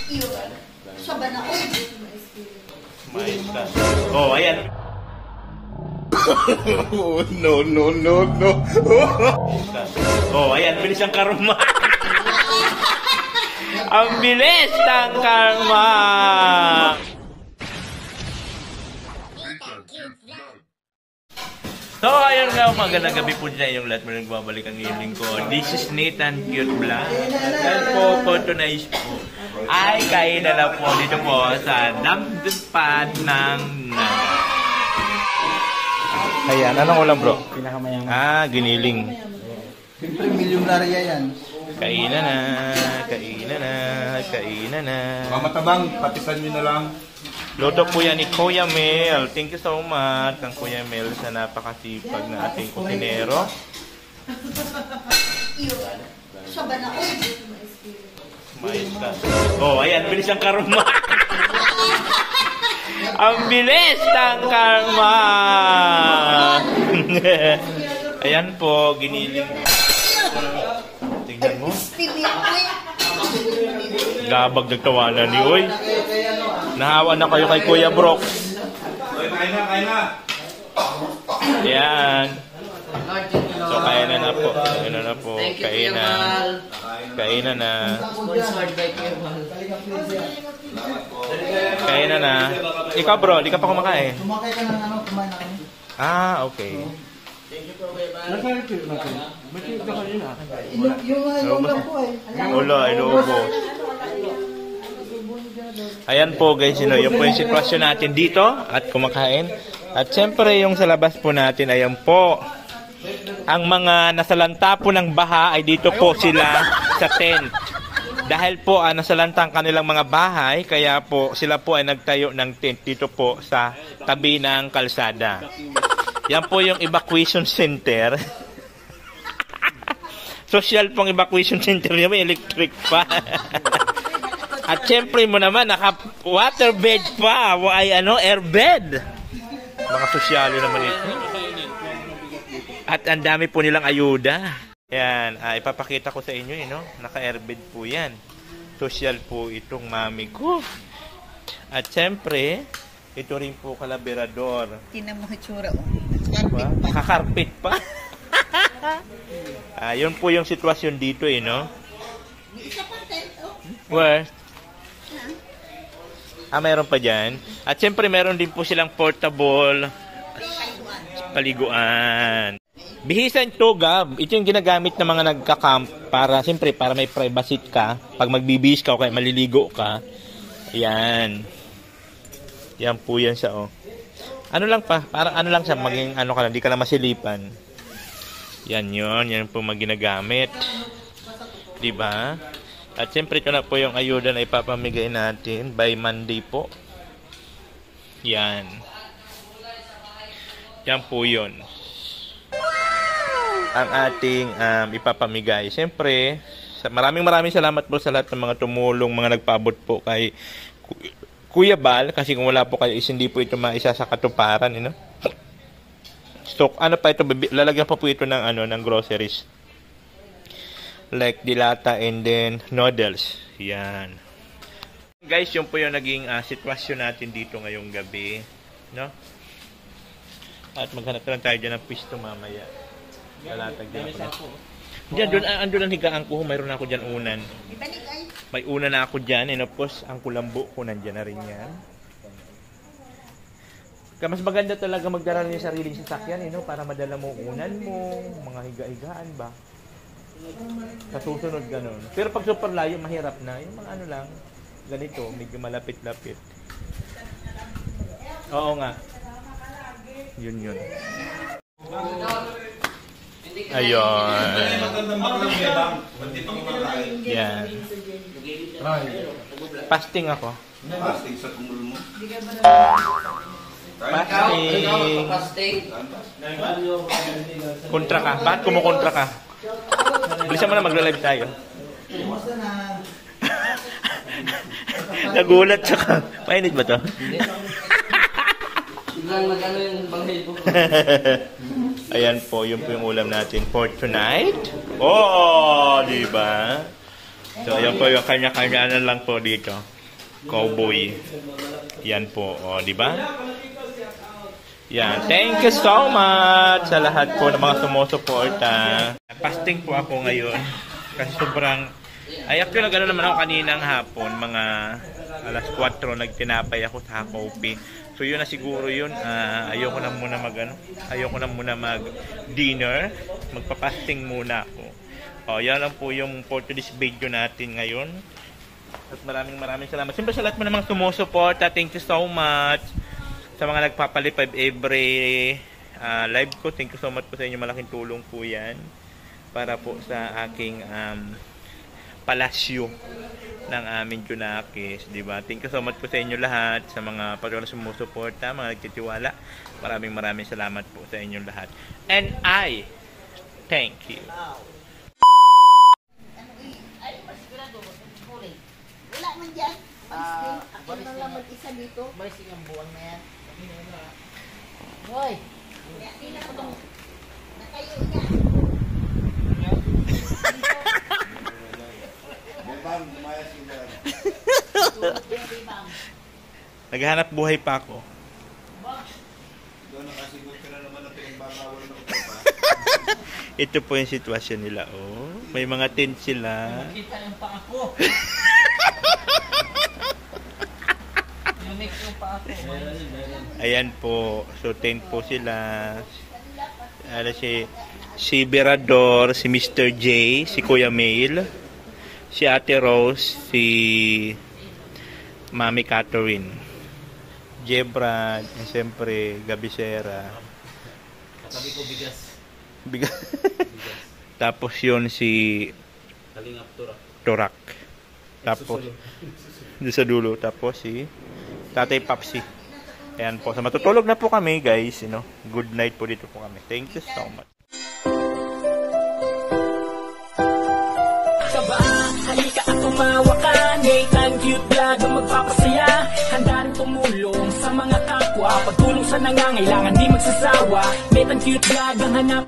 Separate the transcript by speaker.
Speaker 1: Iyon. Siya ba na
Speaker 2: oh, ayan.
Speaker 3: No, no, no, no.
Speaker 2: Oh, ayan, bilis ang karma. Ang bilis ng karma. So, ayun nga, magandang gabi po dyan yung lahat mo nagbabalik ang inyong lingkod. This is Nathan Cute Vlog. Dahil po, for tonight po, ay kain na lang po dito po sa Damdampad ng Naga. Ayan, anong ulam bro?
Speaker 4: Pinakamayaman.
Speaker 2: Giniling.
Speaker 4: Siyempre, milyonarya yan.
Speaker 2: Kainan na, kainan na, kainan na.
Speaker 3: Mga matabang, patisan nyo na lang.
Speaker 2: Luto po yan ni Kuya Mel. Thank you so much kang Kuya Mel sa napakasipag na ating kusinero.
Speaker 1: Iyon. Siya ba na
Speaker 2: oh, ayan, bilis ang karma. Ang bilis ng karma. Ayan po, giniling. Tingnan mo. Gabag nagtawanan ni Uy. Nahawa na kayo kay Kuya Brock.
Speaker 3: Kain na, kain na.
Speaker 2: Ayan. So, kainan na po. Kainan na po. Kainan. Kainan na. Kainan na. Ikaw bro, di ka pa kumakain.
Speaker 4: Kumakay ka ng ano, kumain na kami.
Speaker 2: Okay.
Speaker 4: Yung ulam ko eh.
Speaker 2: Ulo, inuubo. Ayan po guys, yun po yung sitwasyon natin dito at kumakain. At syempre yung sa labas po natin, ayan po. Ang mga nasalanta po ng baha ay dito po sila sa tent. Dahil po nasalanta ang kanilang mga bahay, kaya po sila po ay nagtayo ng tent dito po sa tabi ng kalsada. Yan po yung evacuation center. Social pong evacuation center, yan may electric pa. At syempre mo naman, naka-waterbed pa, ay airbed. Mga sosyalo naman ito. At ang dami po nilang ayuda. Yan, ipapakita ko sa inyo, no? Naka-airbed po yan. Social po itong mami ko. At syempre, ito rin po kalaberador.
Speaker 1: Tinan mo hitsura.
Speaker 2: Diba? Nakakarpet pa. Yun po yung sitwasyon dito, no? Where? Mayroon pa dyan. At syempre, meron din po silang portable paliguan. Bihisan to, Gab. Ito yung ginagamit ng mga nagka-camp para, siyempre, para may privacy ka. Pag magbibihis ka o kaya maliligo ka. Yan. Yan po yan siya, oh. Ano lang pa, para ano lang siya, maging ano ka lang, di ka lang masilipan. Yan yun, yan po maginagamit. Diba? At siyempre, ito na po yung ayuda na ipapamigay natin by Monday po. Yan. Yan po yun. Ang ating ipapamigay. Siyempre, maraming salamat po sa lahat ng mga tumulong, mga nagpaabot po kay Kuya Bal. Kasi kung wala po kayo, hindi po ito maisa sa katuparan. So, ano pa ito? Lalagyan pa po ito ng, ng groceries. Like dilata and then noodles. Yan. Guys, yun po yung naging sitwasyon natin dito ngayong gabi. No? At maghanap lang tayo dyan ng pisto mamaya. Lalatag dyan ako. Diyan, andun ang higaan ko. Mayroon ako dyan unan. May unan na ako dyan. And of course, ang kulambo ko nandyan na rin yan. Kaya mas maganda talaga magdala ng sariling sasakyan, para madala mo unan mo, mga higa-higaan ba. Sa susunod ganun. Pero pag super layo, mahirap na. Yung mga ano lang, ganito, medyo malapit-lapit. Oo nga. Yun. Ayun. Yan. Fasting ako.
Speaker 3: Fasting sa kumul mo.
Speaker 2: Fasting. Kontra ka. Bakit kumukontra ka? Bilisan mo na, magla-live tayo. Nagulat siya ka. Mainit ba to? Ayan po, yun po yung ulam natin for tonight. Oh, di ba? So, ayan po yung kanya-kanya na lang po dito. cowboy. Yan po, o, di ba? Yan, thank you so much sa lahat po ng mga sumusuporta. Fasting po ako ngayon kasi sobrang, ay actually gano'n naman ako kaninang hapon, mga alas 4 nagtinapay ako sa coffee. So yun na siguro yun, ayoko na muna mag dinner, magpa-fasting muna ako. O, yan lang po yung for today's video natin ngayon. At maraming salamat. Siyempre sa lahat mo namang sumusuporta, thank you so much. Sa mga nagpapalipad every live ko, thank you so much po sa inyo. Malaking tulong po yan para po sa aking palasyo ng aming Junakis, di ba? Thank you so much po sa inyo lahat, sa mga patuloy sumusuporta, mga nagtitiwala. Maraming salamat po sa inyo lahat. And I thank you.
Speaker 1: Ay, masigurado. Wala man dyan. Ako na lang mag-isa dito.
Speaker 5: Balis yung buwan na yan. Hoy!
Speaker 1: Natayo niya.
Speaker 2: Naghahanap buhay pa ako.
Speaker 3: Doon nakasigot ka na naman na pinagbabawal ng upa.
Speaker 2: Ito po yung sitwasyon nila, oh. May mga tent sila.
Speaker 5: Kita yung pa ako. Unique yung pa ako.
Speaker 2: Ayan po. So, tent po sila. Ano si Berador, si Mr. J, si Kuya Mail, si Ate Rose, si Mami Catherine, Jebrad, and siyempre Gabisera.
Speaker 5: Sabi ko bigas.
Speaker 2: Bigas. Tapos yun si
Speaker 5: Kalingap Turak.
Speaker 2: Turak. Tapos doon sa dulo. Tapos si Tatay Papsi. Ayan po. So matutulog na po kami guys. You know, good night po dito po kami. Thank you so much.
Speaker 6: Halika at tumawa ka, Nathan Cute Vlog ang magpapasaya. Handa rin tumulong sa mga kapwa, pagtulong sa nangangailangan di magsasawa. Nathan Cute Vlog ang hanap.